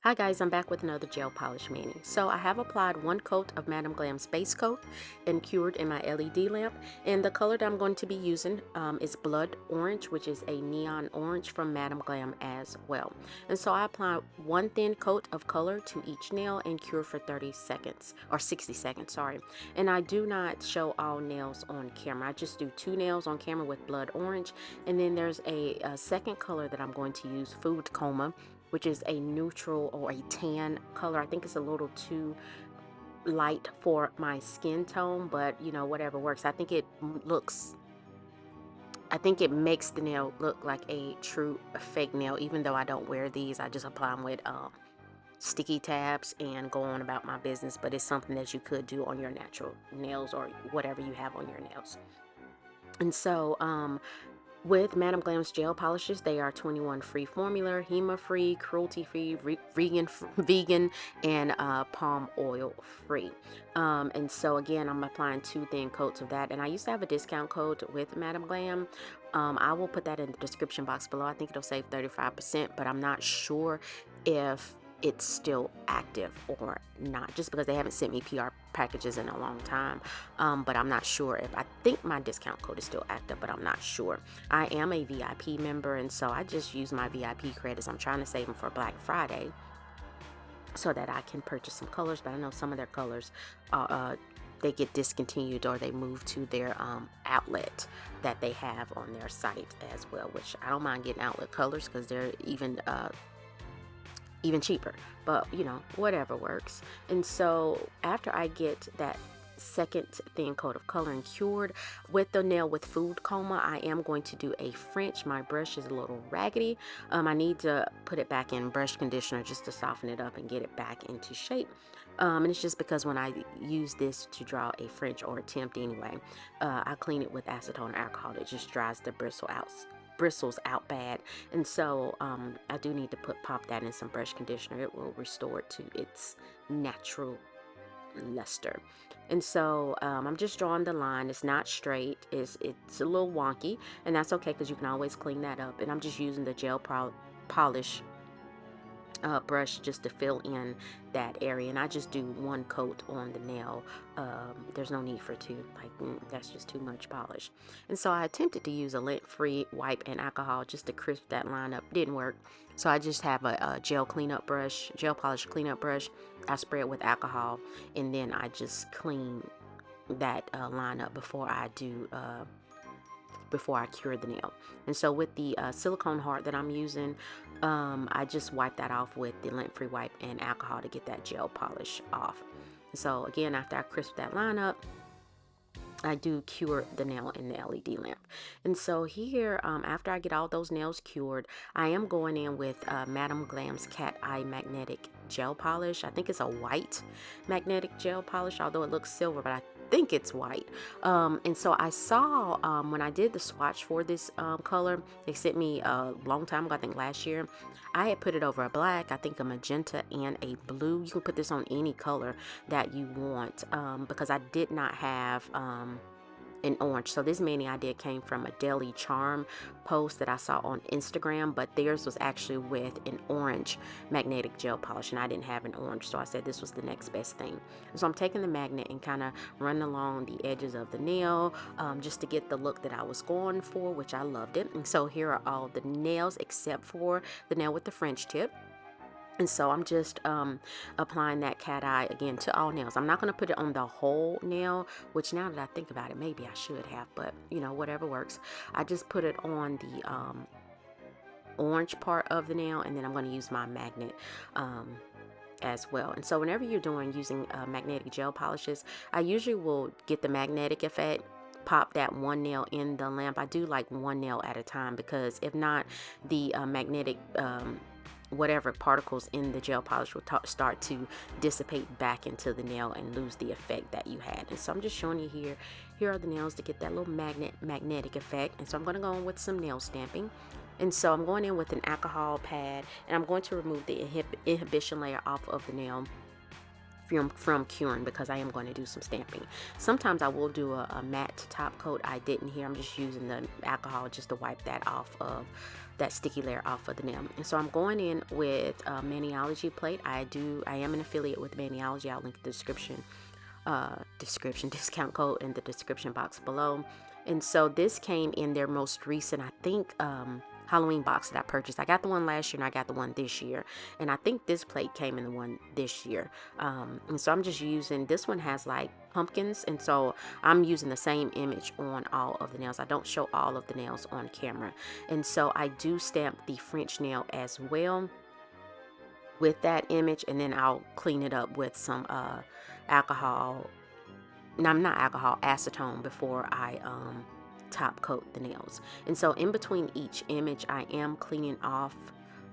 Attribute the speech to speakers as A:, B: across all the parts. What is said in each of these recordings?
A: Hi guys, I'm back with another gel polish mani. So I have applied one coat of Madam Glam's base coat and cured in my LED lamp, and the color that I'm going to be using is Blood Orange, which is a neon orange from Madam Glam as well. And so I apply one thin coat of color to each nail and cure for 30 seconds or 60 seconds, sorry. And I do not show all nails on camera. I just do 2 nails on camera with Blood Orange, and then there's a second color that I'm going to use, Food Coma, which is a neutral or a tan color. I think it's a little too light for my skin tone, but you know, whatever works. I think it makes the nail look like a true fake nail, even though I don't wear these. I just apply them with sticky tabs and go on about my business, but it's something that you could do on your natural nails or whatever you have on your nails. And so with Madam Glam's gel polishes, they are 21 free formula, HEMA-free, cruelty-free, vegan, and palm oil free. And so again, I'm applying 2 thin coats of that. And I used to have a discount code with Madam Glam. I will put that in the description box below. I think it'll save 35%, but I'm not sure if it's still active or not, just because they haven't sent me PR packages in a long time. But I'm not sure. I think my discount code is still active, but I'm not sure. I am a VIP member, and so I just use my VIP credits. I'm trying to save them for Black Friday so that I can purchase some colors, but I know some of their colors they get discontinued or they move to their outlet that they have on their site as well, which I don't mind getting outlet colors because they're even cheaper, but you know, whatever works. And so after I get that second thin coat of coloring cured with the nail with Food Coma, I am going to do a French. My brush is a little raggedy. I need to put it back in brush conditioner just to soften it up and get it back into shape. And it's just because when I use this to draw a French, or attempt anyway, I clean it with acetone alcohol. It just dries the bristles out bad, and so I do need to pop that in some brush conditioner. It will restore it to its natural luster. And so I'm just drawing the line. It's not straight, it's a little wonky, and that's okay because you can always clean that up. And I'm just using the gel polish brush just to fill in that area, and I just do 1 coat on the nail. There's no need for 2, like that's just too much polish. And so I attempted to use a lint-free wipe and alcohol just to crisp that line up. Didn't work, so I just have a gel polish cleanup brush. I spray it with alcohol, and then I just clean that line up before I cure the nail. And so with the silicone heart that I'm using, I just wipe that off with the lint-free wipe and alcohol to get that gel polish off. And so again, after I crisp that line up, I do cure the nail in the LED lamp. And so here, after I get all those nails cured, I am going in with Madam Glam's Cat Eye Magnetic Gel Polish. I think it's a white magnetic gel polish, although it looks silver, but I think it's white. And so I saw when I did the swatch for this color, they sent me a long time ago, I think last year, I had put it over a black, I think a magenta, and a blue. You can put this on any color that you want, because I did not have an orange. So this mani I did came from a Daily Charm post that I saw on Instagram, but theirs was actually with an orange magnetic gel polish, and I didn't have an orange, so I said this was the next best thing. So I'm taking the magnet and kind of running along the edges of the nail, just to get the look that I was going for, which I loved it. And so here are all the nails except for the nail with the French tip. And so I'm just applying that cat eye again to all nails. I'm not going to put it on the whole nail, which now that I think about it, maybe I should have, but you know, whatever works. I just put it on the orange part of the nail, and then I'm going to use my magnet as well. And so whenever you're using magnetic gel polishes, I usually will get the magnetic effect, pop that 1 nail in the lamp. I do like 1 nail at a time, because if not, the magnetic whatever particles in the gel polish will start to dissipate back into the nail and lose the effect that you had. And so I'm just showing you here are the nails to get that little magnetic effect. And so I'm going to go in with some nail stamping. And so I'm going in with an alcohol pad, and I'm going to remove the inhibition layer off of the nail. from curing, because I am going to do some stamping. Sometimes I will do a matte top coat. I didn't here. I'm just using the alcohol just to wipe that off of that sticky layer off of the nail. And so I'm going in with Maniology plate. I am an affiliate with Maniology. I'll link the description discount code in the description box below. And so this came in their most recent, I think, Halloween box that I purchased. I got the one last year and I got the one this year, and I think this plate came in the one this year. And so I'm just using, this one has like pumpkins, and so I'm using the same image on all of the nails. I don't show all of the nails on camera, and so I do stamp the French nail as well with that image, and then I'll clean it up with some alcohol, no, not alcohol, acetone, before I top coat the nails. And so in between each image, I am cleaning off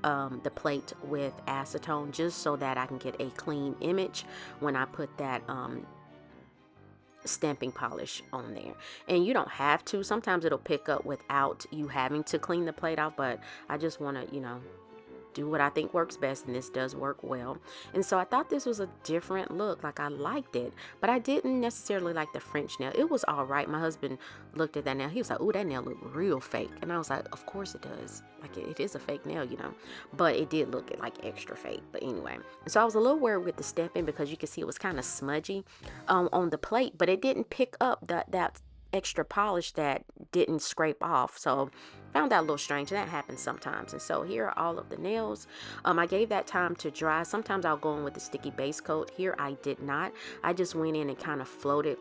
A: the plate with acetone, just so that I can get a clean image when I put that stamping polish on there. And you don't have to. Sometimes it'll pick up without you having to clean the plate off, but I just want to, you know, do what I think works best, and this does work well. And so I thought this was a different look. Like, I liked it, but I didn't necessarily like the French nail. It was all right. My husband looked at that nail. He was like, "Ooh, that nail look real fake." And I was like, "Of course it does. Like, it is a fake nail, you know." But it did look like extra fake. But anyway, so I was a little worried with the stamping, because you can see it was kind of smudgy on the plate, but it didn't pick up that extra polish that didn't scrape off. So found that a little strange. That happens sometimes. And so here are all of the nails. I gave that time to dry. Sometimes I'll go in with the sticky base coat. Here I did not. I just went in and kind of floated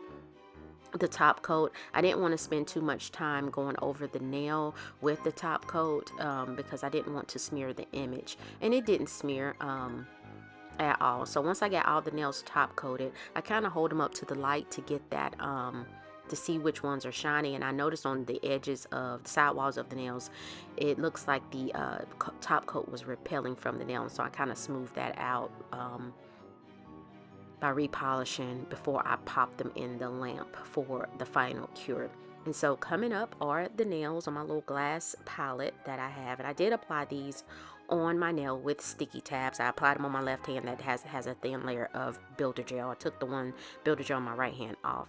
A: the top coat. I didn't want to spend too much time going over the nail with the top coat because I didn't want to smear the image, and it didn't smear at all. So once I got all the nails top coated, I kind of hold them up to the light to get that to see which ones are shiny. And I noticed on the edges of the sidewalls of the nails, it looks like the top coat was repelling from the nail, and so I kind of smoothed that out by repolishing before I pop them in the lamp for the final cure. And so coming up are the nails on my little glass palette that I have, and I did apply these on my nail with sticky tabs. I applied them on my left hand that has a thin layer of builder gel. I took the one builder gel on my right hand off.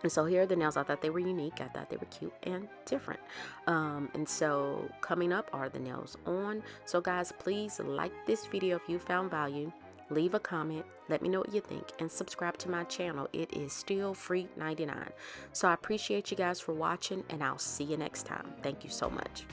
A: And so here are the nails. I thought they were unique. I thought they were cute and different. And so coming up are the nails on. So guys, please like this video if you found value. Leave a comment. Let me know what you think. And subscribe to my channel. It is still free 99. So I appreciate you guys for watching, and I'll see you next time. Thank you so much.